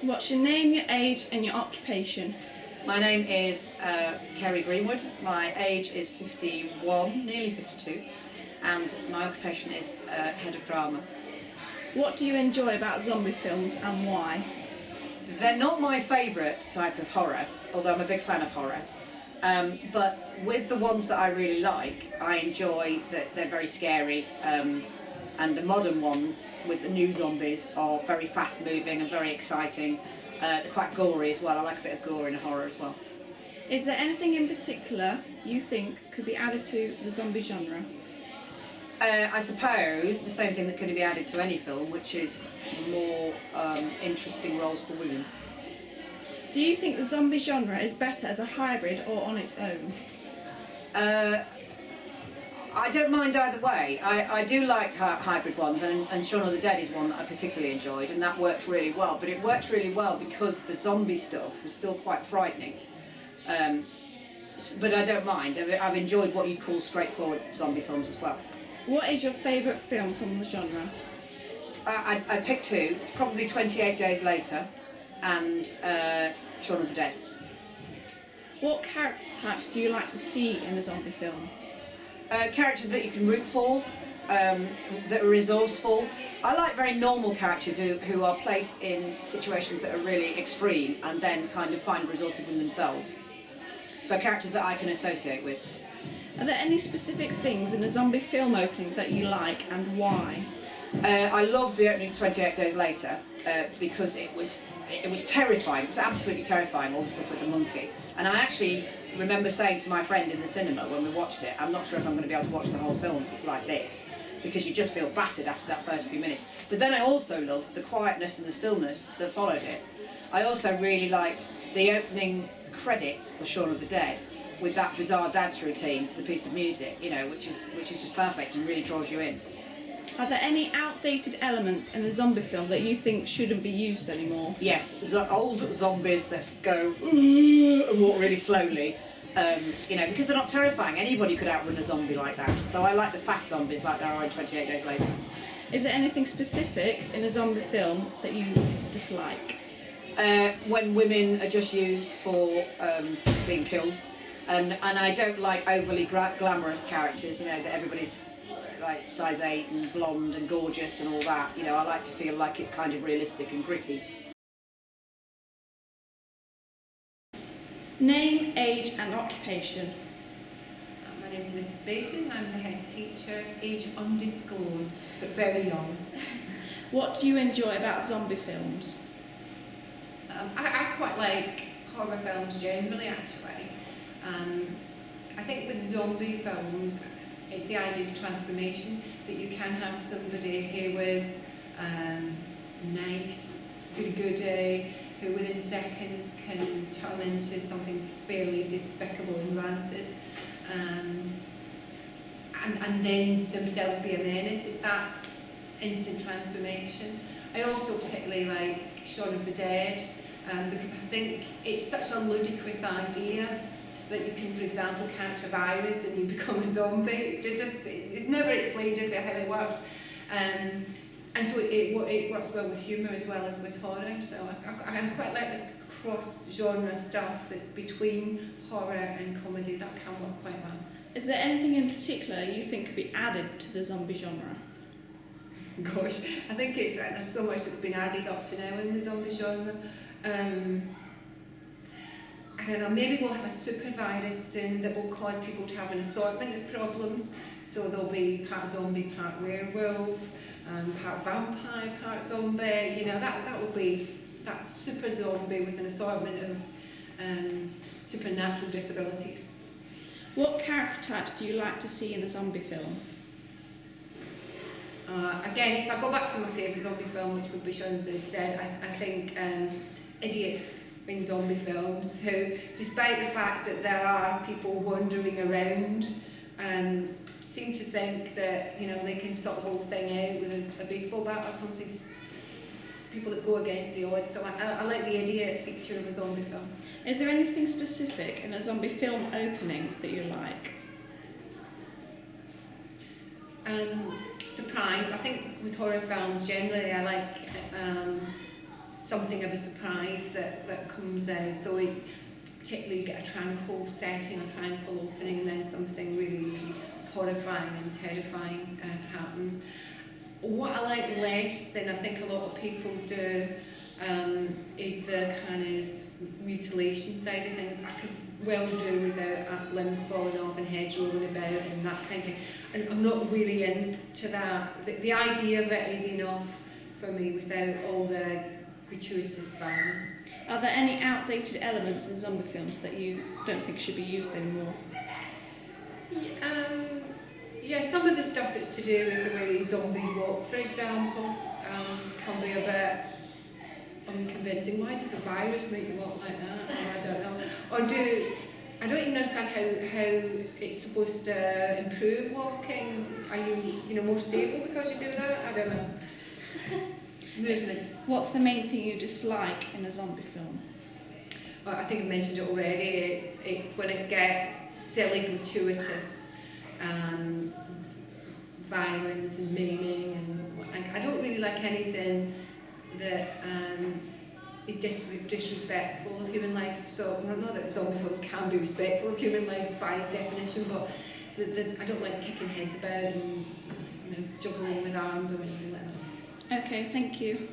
What's your name, your age and your occupation? My name is Kerry Greenwood. My age is 51, nearly 52, and my occupation is head of drama. What do you enjoy about zombie films and why? They're not my favourite type of horror, although I'm a big fan of horror. But with the ones that I really like, I enjoy that they're very scary. And the modern ones with the new zombies are very fast moving and very exciting. They're quite gory as well. I like a bit of gore in a horror as well. Is there anything in particular you think could be added to the zombie genre? I suppose the same thing that could be added to any film, which is more interesting roles for women. Do you think the zombie genre is better as a hybrid or on its own? I don't mind either way. I do like hybrid ones, and Shaun of the Dead is one that I particularly enjoyed, and that worked really well. But it worked really well because the zombie stuff was still quite frightening. But I don't mind. I've enjoyed what you'd call straightforward zombie films as well. What is your favourite film from the genre? I picked two. It's probably 28 Days Later and Shaun of the Dead. What character types do you like to see in a zombie film? Characters that you can root for, that are resourceful. I like very normal characters who are placed in situations that are really extreme and then kind of find resources in themselves. So characters that I can associate with. Are there any specific things in a zombie film opening that you like and why? I loved the opening of 28 Days Later because it was terrifying. It was absolutely terrifying, all the stuff with the monkey. And I actually remember saying to my friend in the cinema when we watched it, I'm not sure if I'm going to be able to watch the whole film if it's like this, because you just feel battered after that first few minutes. But then I also loved the quietness and the stillness that followed it. I also really liked the opening credits for Shaun of the Dead with that bizarre dance routine to the piece of music, you know, which is just perfect and really draws you in. Are there any outdated elements in a zombie film that you think shouldn't be used anymore? Yes, old zombies that go and walk really slowly, you know, because they're not terrifying. Anybody could outrun a zombie like that. So I like the fast zombies like there are in 28 Days Later. Is there anything specific in a zombie film that you dislike? When women are just used for being killed. And I don't like overly glamorous characters, you know, that everybody's like size 8 and blonde and gorgeous and all that. You know, I like to feel like it's kind of realistic and gritty. Name, age and occupation. My name is Mrs. Beighton. I'm the head teacher, age undisclosed, but very young. What do you enjoy about zombie films? I quite like horror films generally, actually. I think with zombie films, it's the idea of transformation, that you can have somebody who is nice, goody-goody, who within seconds can turn into something fairly despicable and rancid, and then themselves be a menace. It's that instant transformation. I also particularly like Shaun of the Dead, because I think it's such a ludicrous idea that you can, for example, catch a virus and you become a zombie. It's never explained, is it, how it works. And so it works well with humour as well as with horror. So I quite like this cross-genre stuff that's between horror and comedy. That can work quite well. Is there anything in particular you think could be added to the zombie genre? Gosh, I think there's so much that's been added up to now in the zombie genre. I don't know, maybe we'll have a super virus soon that will cause people to have an assortment of problems. So there'll be part zombie, part werewolf, part vampire, part zombie. You know, that will be that super zombie with an assortment of supernatural disabilities. What character types do you like to see in a zombie film? Again, if I go back to my favourite zombie film, which would be Shaun of the Dead, I think idiots in zombie films who, despite the fact that there are people wandering around, seem to think that, you know, they can sort the whole thing out with a baseball bat or something. Just people that go against the odds. So I like the idiot feature of a zombie film. Is there anything specific in a zombie film opening that you like? Surprise. I think with horror films generally I like something of a surprise that comes out. So we particularly get a tranquil setting, a tranquil opening, and then something really, really horrifying and terrifying happens. What I like less than I think a lot of people do is the kind of mutilation side of things. I could well do without limbs falling off and heads rolling about and that kind of thing. And I'm not really into that. The idea of it is enough for me without all the gratuitous violence. Are there any outdated elements in zombie films that you don't think should be used anymore? Yeah, some of the stuff that's to do with the way zombies walk, for example, can be a bit unconvincing. Why does a virus make you walk like that? I don't know. Or I don't even understand how it's supposed to improve walking. Are you more stable because you do that? I don't know. Movement. What's the main thing you dislike in a zombie film? Well, I think I mentioned it already. It's when it gets silly, gratuitous, violence and maiming, and I don't really like anything that is disrespectful of human life. So not that zombie films can be respectful of human life by definition, but I don't like kicking heads about and juggling with arms or anything like that. Okay, thank you.